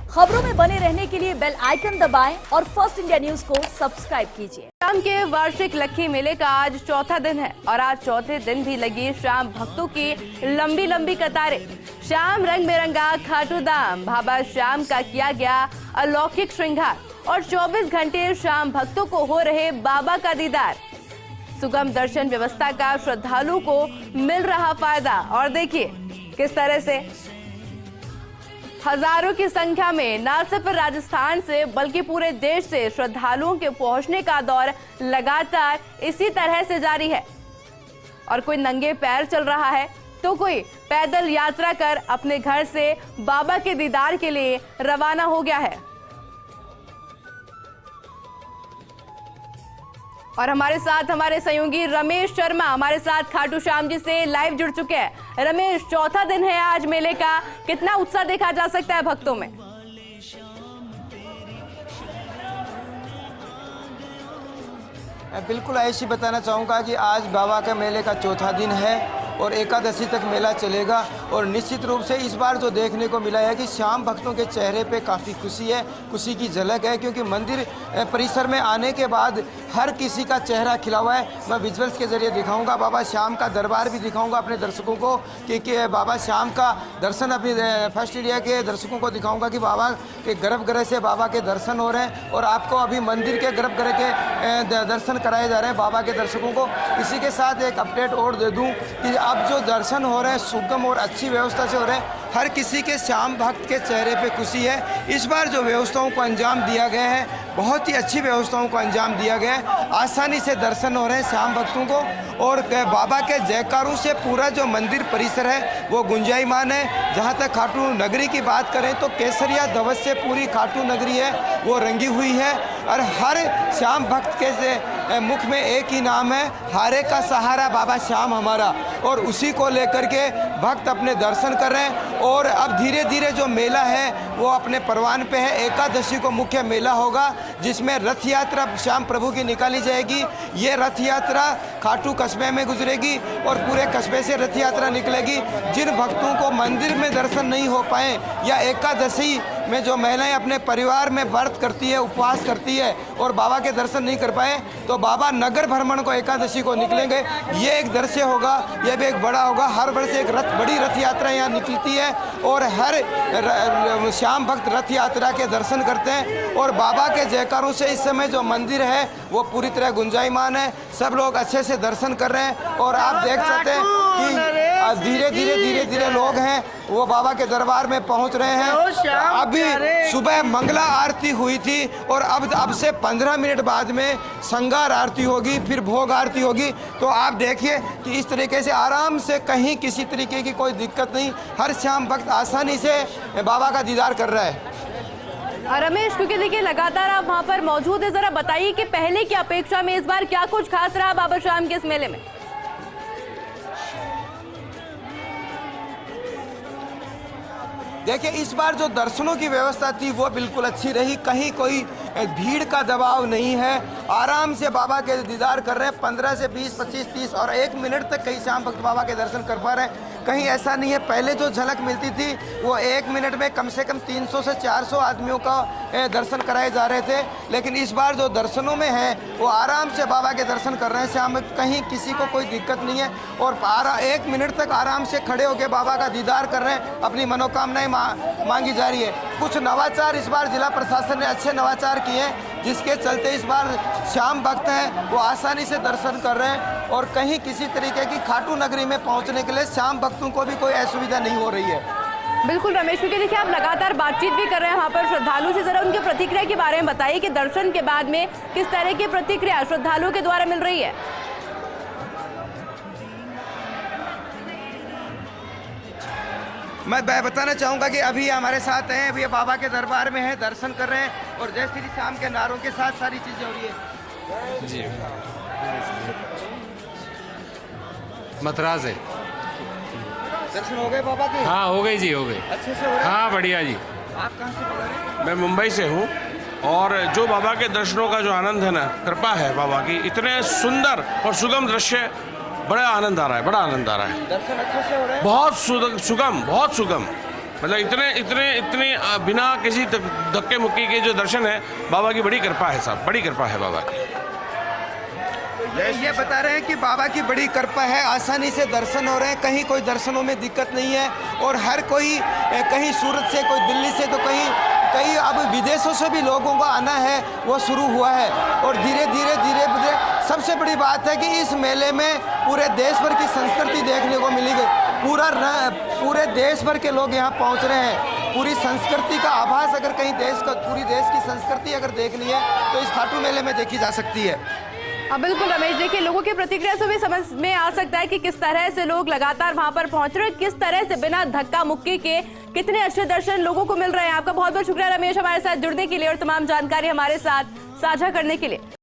खबरों में बने रहने के लिए बेल आइकन दबाएं और फर्स्ट इंडिया न्यूज को सब्सक्राइब कीजिए। शाम के वार्षिक लक्खी मेले का आज चौथा दिन है और आज चौथे दिन भी लगी शाम भक्तों की लंबी लंबी कतारें। शाम रंग बिरंगा खाटू धाम बाबा श्याम का किया गया अलौकिक श्रृंगार और 24 घंटे शाम भक्तों को हो रहे बाबा का दीदार। सुगम दर्शन व्यवस्था का श्रद्धालुओं को मिल रहा फायदा और देखिए किस तरह से हजारों की संख्या में न सिर्फ राजस्थान से बल्कि पूरे देश से श्रद्धालुओं के पहुंचने का दौर लगातार इसी तरह से जारी है और कोई नंगे पैर चल रहा है तो कोई पैदल यात्रा कर अपने घर से बाबा के दीदार के लिए रवाना हो गया है। और हमारे साथ हमारे सहयोगी रमेश शर्मा हमारे साथ खाटू श्याम जी से लाइव जुड़ चुके हैं। रमेश, चौथा दिन है आज मेले का, कितना उत्साह देखा जा सकता है भक्तों में? बिल्कुल ऐसी बताना चाहूँगा कि आज बाबा के मेले का चौथा दिन है और एकादशी तक मेला चलेगा और निश्चित रूप से इस बार जो देखने को मिला है कि शाम भक्तों के चेहरे पे काफ़ी खुशी है, खुशी की झलक है, क्योंकि मंदिर परिसर में आने के बाद हर किसी का चेहरा खिला हुआ है। मैं विजुअल्स के ज़रिए दिखाऊंगा, बाबा श्याम का दरबार भी दिखाऊंगा अपने दर्शकों को कि बाबा श्याम का दर्शन अपने फर्स्ट इंडिया के दर्शकों को दिखाऊँगा कि बाबा के गर्भगृह से बाबा के दर्शन हो रहे हैं और आपको अभी मंदिर के गर्भगृह के दर्शन कराए जा रहे हैं बाबा के दर्शकों को। इसी के साथ एक अपडेट और दे दूँ कि अब जो दर्शन हो रहे हैं सुगम और अच्छी व्यवस्था से हो रहे हैं। हर किसी के श्याम भक्त के चेहरे पे खुशी है। इस बार जो व्यवस्थाओं को अंजाम दिया गया है, बहुत ही अच्छी व्यवस्थाओं को अंजाम दिया गया है। आसानी से दर्शन हो रहे हैं श्याम भक्तों को और बाबा के जयकारों से पूरा जो मंदिर परिसर है वो गुंजायमान है। जहाँ तक खाटू नगरी की बात करें तो केसरिया ध्वज से पूरी खाटू नगरी है वो रंगी हुई है और हर श्याम भक्त के मुख में एक ही नाम है, हारे का सहारा बाबा श्याम हमारा, और उसी को लेकर के भक्त अपने दर्शन कर रहे हैं। और अब धीरे धीरे जो मेला है वो अपने परवान पे है। एकादशी को मुख्य मेला होगा जिसमें रथ यात्रा श्याम प्रभु की निकाली जाएगी। ये रथ यात्रा खाटू कस्बे में गुजरेगी और पूरे कस्बे से रथ यात्रा निकलेगी। जिन भक्तों को मंदिर में दर्शन नहीं हो पाए या एकादशी में जो महिलाएं अपने परिवार में व्रत करती है, उपवास करती है और बाबा के दर्शन नहीं कर पाए तो बाबा नगर भ्रमण को एकादशी को निकलेंगे। ये एक दृश्य होगा, यह भी एक बड़ा होगा। हर वर्ष एक बड़ी रथ यात्रा यहाँ निकलती है और हर श्याम भक्त रथ यात्रा के दर्शन करते हैं और बाबा के जयकारों से इस समय जो मंदिर है वो पूरी तरह गुंजायमान है। सब लोग अच्छे से दर्शन कर रहे हैं और आप देख सकते हैं कि धीरे धीरे लोग हैं वो बाबा के दरबार में पहुंच रहे हैं। अभी सुबह मंगला आरती हुई थी और अब से 15 मिनट बाद में संगार आरती होगी, फिर भोग आरती होगी। तो आप देखिए कि इस तरीके से आराम से कहीं किसी तरीके की कोई दिक्कत नहीं, हर श्याम भक्त आसानी से बाबा का दीदार कर रहा है। रमेश, क्योंकि देखिए लगातार आप वहाँ पर मौजूद है, जरा बताइए कि पहले की अपेक्षा में इस बार क्या कुछ खास रहा बाबा श्याम के इस मेले में? देखिए इस बार जो दर्शनों की व्यवस्था थी वो बिल्कुल अच्छी रही, कहीं कोई भीड़ का दबाव नहीं है। आराम से बाबा के दीदार कर रहे हैं। 15 से 20, 25, 30 और 1 मिनट तक कई श्याम भक्त बाबा के दर्शन कर पा रहे हैं। कहीं ऐसा नहीं है, पहले जो झलक मिलती थी वो 1 मिनट में कम से कम 300 से 400 आदमियों का दर्शन कराए जा रहे थे, लेकिन इस बार जो दर्शनों में है वो आराम से बाबा के दर्शन कर रहे हैं श्याम, कहीं किसी को कोई दिक्कत नहीं है और 1 मिनट तक आराम से खड़े होकर बाबा का दीदार कर रहे हैं। अपनी मनोकामनाएं मांगी जा रही है। कुछ नवाचार इस बार जिला प्रशासन ने अच्छे नवाचार किए हैं जिसके चलते इस बार श्याम भक्त हैं वो आसानी से दर्शन कर रहे हैं और कहीं किसी तरीके की खाटू नगरी में पहुंचने के लिए श्याम भक्तों को भी कोई असुविधा नहीं हो रही है। बिल्कुल रमेश, क्योंकि देखिए आप लगातार बातचीत भी कर रहे हैं वहाँ पर श्रद्धालु से, जरा उनकी प्रतिक्रिया के बारे में बताइए कि दर्शन के बाद में किस तरह की प्रतिक्रिया श्रद्धालुओं के द्वारा मिल रही है? मैं बताना चाहूँगा कि अभी हमारे साथ हैं, अभी बाबा के दरबार में हैं, दर्शन कर रहे हैं और जय श्री श्याम के नारों के साथ सारी चीज़ें हो रही है। जी मतराज है। दर्शन हो गए बाबा के? हाँ हो गई जी, हो गई अच्छे से हो रहे? हाँ बढ़िया जी। आप कहाँ से बोल रहे हैं? मैं मुंबई से हूँ और जो बाबा के दर्शनों का जो आनंद है ना, कृपा है बाबा की, इतने सुंदर और सुगम दृश्य, बड़ा आनंद आ रहा है, बड़ा आनंद आ रहा है। दर्शन अच्छे से हो रहे हैं? बहुत सुगम, बहुत सुगम। मतलब इतने बिना किसी धक्के मुक्की के जो दर्शन है, बाबा की बड़ी कृपा है साहब, बड़ी कृपा है बाबा की। ये बता रहे हैं कि बाबा की बड़ी कृपा है, आसानी से दर्शन हो रहे हैं, कहीं कोई दर्शनों में दिक्कत नहीं है। और हर कोई, कहीं सूरत से, कोई दिल्ली से, तो कहीं अब विदेशों से भी लोगों को आना है, वो शुरू हुआ है। और धीरे धीरे सबसे बड़ी बात है कि इस मेले में पूरे देश भर की संस्कृति देखने को मिलेगी। पूरे देश भर के लोग यहाँ पहुँच रहे हैं। पूरी संस्कृति का आभास अगर कहीं पूरी देश की संस्कृति अगर देखनी है तो इस खाटू मेले में देखी जा सकती है। हाँ बिल्कुल रमेश, देखिए लोगों की प्रतिक्रिया से भी समझ में आ सकता है कि किस तरह से लोग लगातार वहां पर पहुंच रहे हैं, किस तरह से बिना धक्का मुक्की के कितने अच्छे दर्शन लोगों को मिल रहे हैं। आपका बहुत बहुत शुक्रिया रमेश, हमारे साथ जुड़ने के लिए और तमाम जानकारी हमारे साथ साझा करने के लिए।